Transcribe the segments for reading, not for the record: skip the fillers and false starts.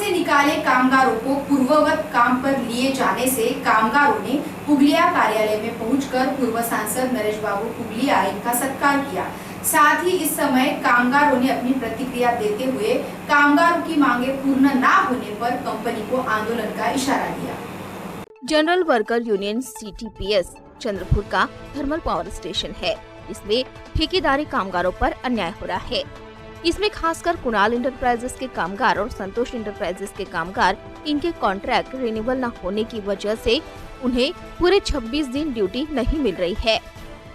से निकाले कामगारों को पूर्ववत काम पर लिए जाने से कामगारों ने पुगलिया कार्यालय में पहुंचकर पूर्व सांसद नरेश बाबू पुगलिया इनका सत्कार किया। साथ ही इस समय कामगारों ने अपनी प्रतिक्रिया देते हुए कामगारों की मांगे पूर्ण न होने पर कंपनी को आंदोलन का इशारा दिया। General worker union CTPS Chandrapur का थर्मल पावर स्टेशन है। इसमें ठेकेदारी कामगारों पर अन्याय हो रहा है। इसमें खासकर कुणाल इंटरप्राइजेस के कामगार और संतोष इंटरप्राइजेस के कामगार इनके कॉन्ट्रैक्ट रिन्यूअल न होने की वजह से उन्हें पूरे 26 दिन ड्यूटी नहीं मिल रही है।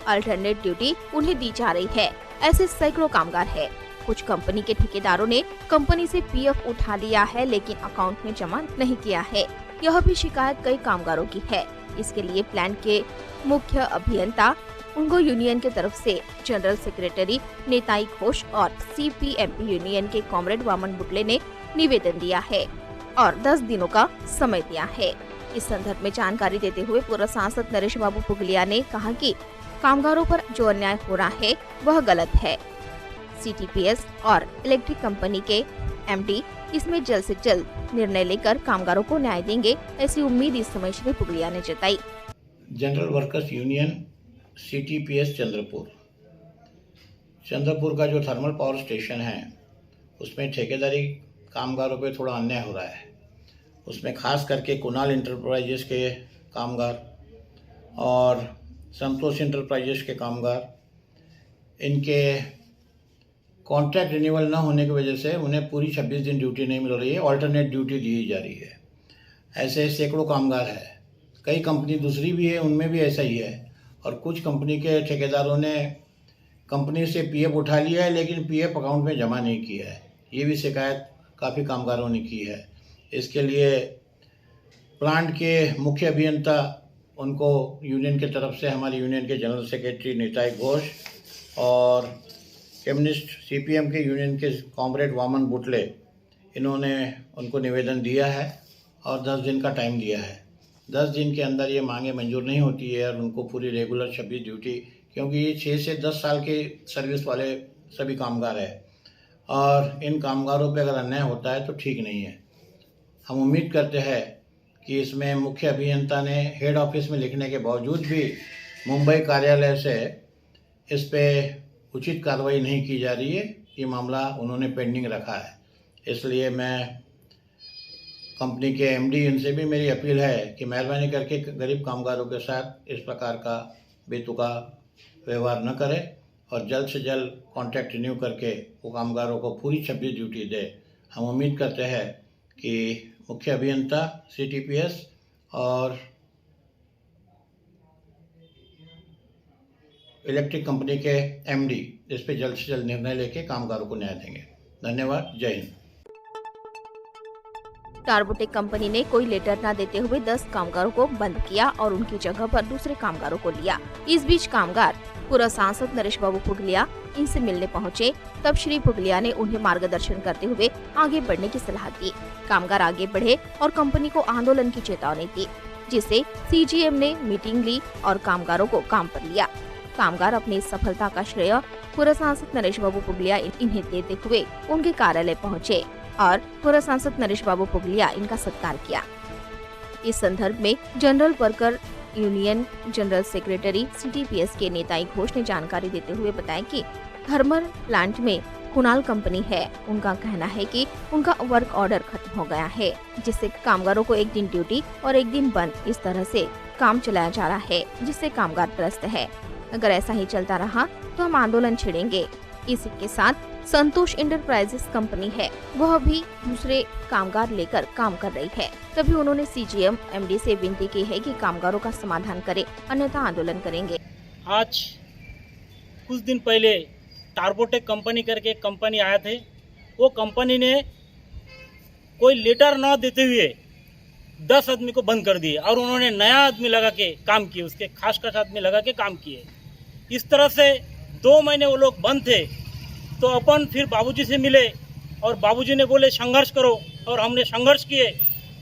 अल्टरनेट ड्यूटी उन्हें दी जा रही है। ऐसे सैकड़ों कामगार है। कुछ कंपनी के ठेकेदारों ने कंपनी से PF उठा लिया है, लेकिन अकाउंट में जमा नहीं किया है। यह भी शिकायत कई कामगारों की है। इसके लिए प्लांट के मुख्य अभियंता उनको यूनियन के तरफ से जनरल सेक्रेटरी नेताई घोष और CPMP यूनियन के कॉमरेड वामन बुटले ने निवेदन दिया है और 10 दिनों का समय दिया है। इस संदर्भ में जानकारी देते हुए पूर्व सांसद नरेश बाबू पुगलिया ने कहा कि कामगारों पर जो अन्याय हो रहा है वह गलत है। CTPS और इलेक्ट्रिक कंपनी के MD इसमें जल्द से जल्द निर्णय लेकर कामगारों को न्याय देंगे, ऐसी उम्मीद इस समय श्री पुगलिया ने जताई। General workers union CTPS Chandrapur का जो थर्मल पावर स्टेशन है उसमें ठेकेदारी कामगारों पे थोड़ा अन्याय हो रहा है। उसमें खास करके कुणाल इंटरप्राइजेस के कामगार और संतोष इंटरप्राइजेस के कामगार, इनके कॉन्ट्रैक्ट रिन्यूअल न होने की वजह से उन्हें पूरी 26 दिन ड्यूटी नहीं मिल रही है, ऑल्टरनेट ड्यूटी दी जा रही है। ऐसे सैकड़ों कामगार है। कई कंपनी दूसरी भी है, उनमें भी ऐसा ही है। और कुछ कंपनी के ठेकेदारों ने कंपनी से PF उठा लिया है, लेकिन PF अकाउंट में जमा नहीं किया है। ये भी शिकायत काफ़ी कामगारों ने की है। इसके लिए प्लांट के मुख्य अभियंता उनको यूनियन की तरफ से हमारी यूनियन के जनरल सेक्रेटरी नेताई घोष और कम्युनिस्ट CPM के यूनियन के कॉमरेड वामन बुटले, इन्होंने उनको निवेदन दिया है और 10 दिन का टाइम दिया है। 10 दिन के अंदर ये मांगे मंजूर नहीं होती है और उनको पूरी रेगुलर 26 ड्यूटी, क्योंकि ये 6 से 10 साल के सर्विस वाले सभी कामगार हैं और इन कामगारों पे अगर अन्याय होता है तो ठीक नहीं है। हम उम्मीद करते हैं कि इसमें मुख्य अभियंता ने हेड ऑफिस में लिखने के बावजूद भी मुंबई कार्यालय से इस पे उचित कार्रवाई नहीं की जा रही है। ये मामला उन्होंने पेंडिंग रखा है। इसलिए मैं कंपनी के MD इनसे भी मेरी अपील है कि मेहरबानी करके गरीब कामगारों के साथ इस प्रकार का बेतुका व्यवहार न करें और जल्द से जल्द कॉन्ट्रैक्ट रिन्यू करके वो कामगारों को पूरी 26 ड्यूटी दे। हम उम्मीद करते हैं कि मुख्य अभियंता CTPS और इलेक्ट्रिक कंपनी के MD इस पे जल्द से जल्द निर्णय लेके कामगारों को न्याय देंगे। धन्यवाद। जय हिंद। टार्बोटेक कंपनी ने कोई लेटर न देते हुए 10 कामगारों को बंद किया और उनकी जगह पर दूसरे कामगारों को लिया। इस बीच कामगार पूर्व सांसद नरेश बाबू पुगलिया इनसे मिलने पहुंचे, तब श्री पुगलिया ने उन्हें मार्गदर्शन करते हुए आगे बढ़ने की सलाह दी। कामगार आगे बढ़े और कंपनी को आंदोलन की चेतावनी दी, जिससे CGM ने मीटिंग ली और कामगारों को काम पर लिया। कामगार अपनी इस सफलता का श्रेय पूर्व सांसद नरेश बाबू पुगलिया इन्हें देते हुए उनके कार्यालय पहुँचे और पूर्व सांसद नरेश बाबू पुगलिया इनका सत्कार किया। इस संदर्भ में general worker union general secretary CTPS के नेताई घोष ने जानकारी देते हुए बताया कि थर्मल प्लांट में कुणाल कंपनी है। उनका कहना है कि उनका वर्क ऑर्डर खत्म हो गया है, जिससे कामगारों को एक दिन ड्यूटी और एक दिन बंद, इस तरह से काम चलाया जा रहा है, जिससे कामगार त्रस्त है। अगर ऐसा ही चलता रहा तो हम आंदोलन छेड़ेंगे। इसी के साथ संतोष इंटरप्राइजेस कंपनी है, वह भी दूसरे कामगार लेकर काम कर रही है। तभी उन्होंने CGM MD से विनती की है कि कामगारों का समाधान करे, अन्यथा आंदोलन करेंगे। आज कुछ दिन पहले टार्बोटेक कंपनी करके एक कंपनी आया थे। वो कंपनी ने कोई लेटर न देते हुए 10 आदमी को बंद कर दिए और उन्होंने नया आदमी लगा के काम किए, उसके खास आदमी लगा के काम किए। इस तरह से 2 महीने वो लोग बंद थे। तो अपन फिर बाबूजी से मिले और बाबूजी ने बोले संघर्ष करो, और हमने संघर्ष किए।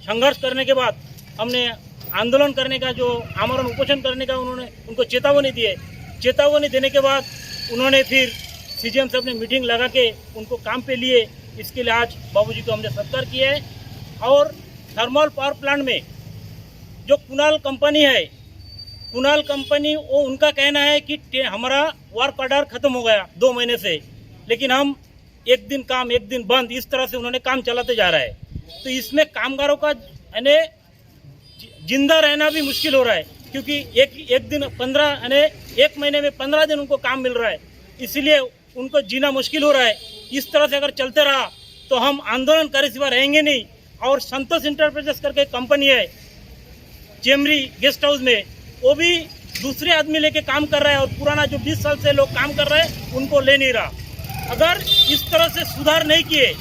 संघर्ष करने के बाद हमने आंदोलन करने का, जो आमरण उपोषण करने का उन्होंने उनको चेतावनी दिए। चेतावनी देने के बाद उन्होंने फिर CGM साहब ने मीटिंग लगा के उनको काम पे लिए। इसके लिए आज बाबूजी को हमने सत्कार किया है और थर्मल पावर प्लांट में जो कुणाल कंपनी है, कुणाल कंपनी वो उनका कहना है कि हमारा वर्क ऑर्डर ख़त्म हो गया 2 महीने से, लेकिन हम एक दिन काम एक दिन बंद, इस तरह से उन्होंने काम चलाते जा रहा है। तो इसमें कामगारों का यानी जिंदा रहना भी मुश्किल हो रहा है, क्योंकि एक दिन 15 यानी 1 महीने में 15 दिन उनको काम मिल रहा है, इसीलिए उनको जीना मुश्किल हो रहा है। इस तरह से अगर चलते रहा तो हम आंदोलन करे सिवा रहेंगे नहीं। और संतोष इंटरप्राइजेस करके कंपनी है चेमरी गेस्ट हाउस में, वो भी दूसरे आदमी लेके काम कर रहा है और पुराना जो 20 साल से लोग काम कर रहे हैं उनको ले नहीं रहा। अगर इस तरह से सुधार नहीं किए,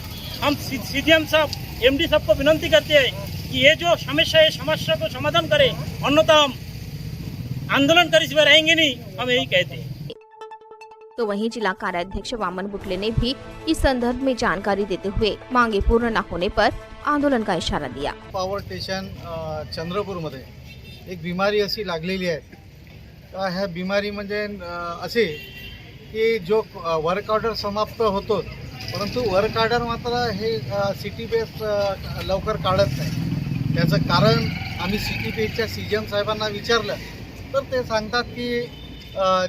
हम CDM साहब MD साहब को विनती करते हैं कि ये जो समस्या है, समस्या को समाधान करें, अन्यथा हम आंदोलन करे सिवा रहेंगे नहीं, हम यही कहते हैं। तो वहीं जिला कार्याध्यक्ष वामन बुटले ने भी इस संदर्भ में जानकारी देते हुए मांगे पूर्ण न होने पर आंदोलन का इशारा दिया। पॉवर स्टेशन चंद्रपूरमध्ये एक बिमारी अशी लागलेली आहे, ह्या बिमारी म्हणजे असे की जो वर्क ऑर्डर समाप्त होतो, परंतु वर्क ऑर्डर मात्र हे सिटी बेस लवकर काढत नाही। त्याचं कारण आम्ही सिटी बेसच्या CGM साहेबांना विचारलं तर ते सांगतात की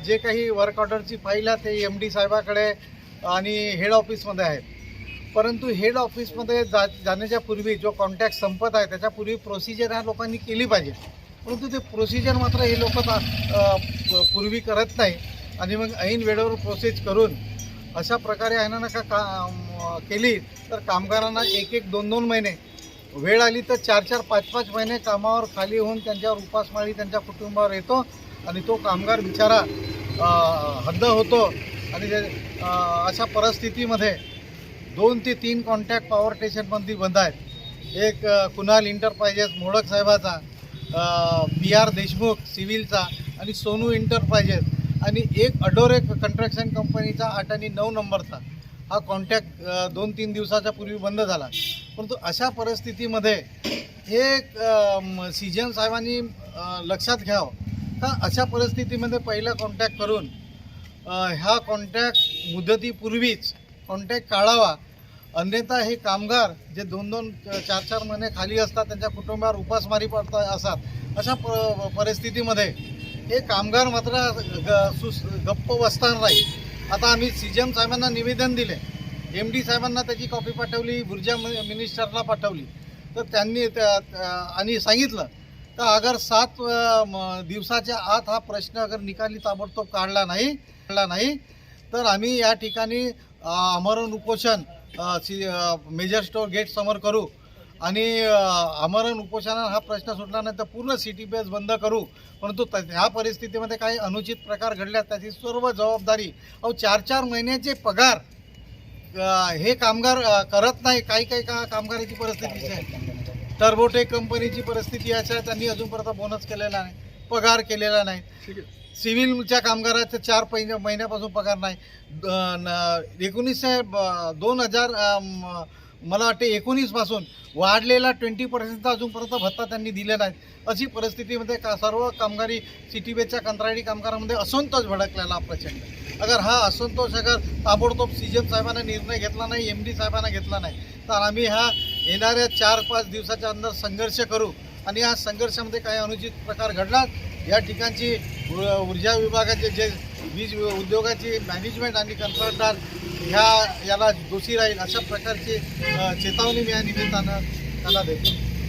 जे काही वर्क ऑर्डरची फाईल आहे ते MD साहेबाकडे आणि हेड ऑफिसमध्ये आहेत, परंतु हेड ऑफिसमध्ये जाण्याच्या पूर्वी जो कॉन्टॅक्ट संपत आहे त्याच्यापूर्वी प्रोसिजर ह्या लोकांनी केली पाहिजे, परंतु ते प्रोसिजर मात्र हे लोक पूर्वी करत नाही आणि मग ऐन वेळेवर प्रोसेस करून अशा प्रकारे आहे ना का केली तर कामगारांना 1-2 महिने वेळ आली तर 4-4, 5-5 महिने कामावर खाली होऊन त्यांच्यावर उपासमारी त्यांच्या कुटुंबावर येतो आणि तो कामगार बिचारा हद्द होतो। आणि अशा परिस्थितीमध्ये 2 ते 3 कॉन्टॅक्ट पॉवर स्टेशनमध्ये बंद आहेत। एक कुणाल इंटरप्राइजेस मोडक साहेबाचा, PR देशमुख सिव्हिलचा आणि सोनू इंटरप्राइजेस आणि एक अडोरे कंस्ट्रक्शन कंपनीचा 8 आणि 9 नंबरचा हा कॉन्टॅक्ट 2-3 दिवसाच्या पूर्वी बंद झाला। परंतु अशा परिस्थितीमध्ये हे CGM साहेबांनी लक्षात घ्यावं का अशा परिस्थितीमध्ये पहिला कॉन्टॅक्ट करून ह्या कॉन्टॅक्ट मुदतीपूर्वीच कॉन्टॅक्ट काढावा, अन्यथा हे कामगार जे 2-2, 4-4 महिने खाली असतात त्यांच्या कुटुंबावर उपासमारी पडत असतात, अशा परिस्थितीमध्ये हे कामगार मात्र गप्प बसणार नाही। आता आम्ही CGM साहेबांना निवेदन दिले, MD साहेबांना त्याची कॉपी पाठवली, ऊर्जा मिनिस्टरला पाठवली, तर त्यांनी आणि सांगितलं तर अगर 7 दिवसाच्या आत हा प्रश्न अगर निकाली ताबडतोब काढला नाही तर आम्ही या ठिकाणी आमरण उपोषण मेजर स्टोर गेट समोर करू आणि आमरण उपोषणात हा प्रश्न सुटला नाही तर पूर्ण सिटी बेस बंद करू। परंतु ह्या परिस्थितीमध्ये काही अनुचित प्रकार घडल्यास त्याची सर्व जबाबदारी 4-4 महिन्याचे पगार हे कामगार करत नाही। काही कामगाराची परिस्थिती आहे, टर्बोटेक कंपनीची परिस्थिती अशी आहे, त्यांनी अजूनपर्यंत बोनस केलेला नाही, पगार केलेला नाही। सिव्हिलच्या कामगाराचा 4 महिन्यापासून पगार नाही। 2000 मला वाटते 19 पासून वाढलेला 20% अजूनपर्यंत भत्ता त्यांनी दिले नाही। अशी परिस्थितीमध्ये सर्व कामगारी सिटी बेसच्या कंत्राटी कामगारांमध्ये असंतोष भडकलेला प्रचंड। अगर हा असंतोष अगर ताबडतोब CGM साहेबांना निर्णय घेतला नाही, MD साहेबांना घेतला नाही तर आम्ही हा येणाऱ्या 4-5 दिवसाच्या अंदर संघर्ष करू आणि या संघर्षामध्ये काही अनुचित प्रकार घडला या ठिकाणची ऊर्जा विभागाचे जे वीज उद्योगाची मॅनेजमेंट आणि कंत्राटदार याला दोषी राहील अशा प्रकारची चेतावणी मी या निमित्तानं त्याला देतो।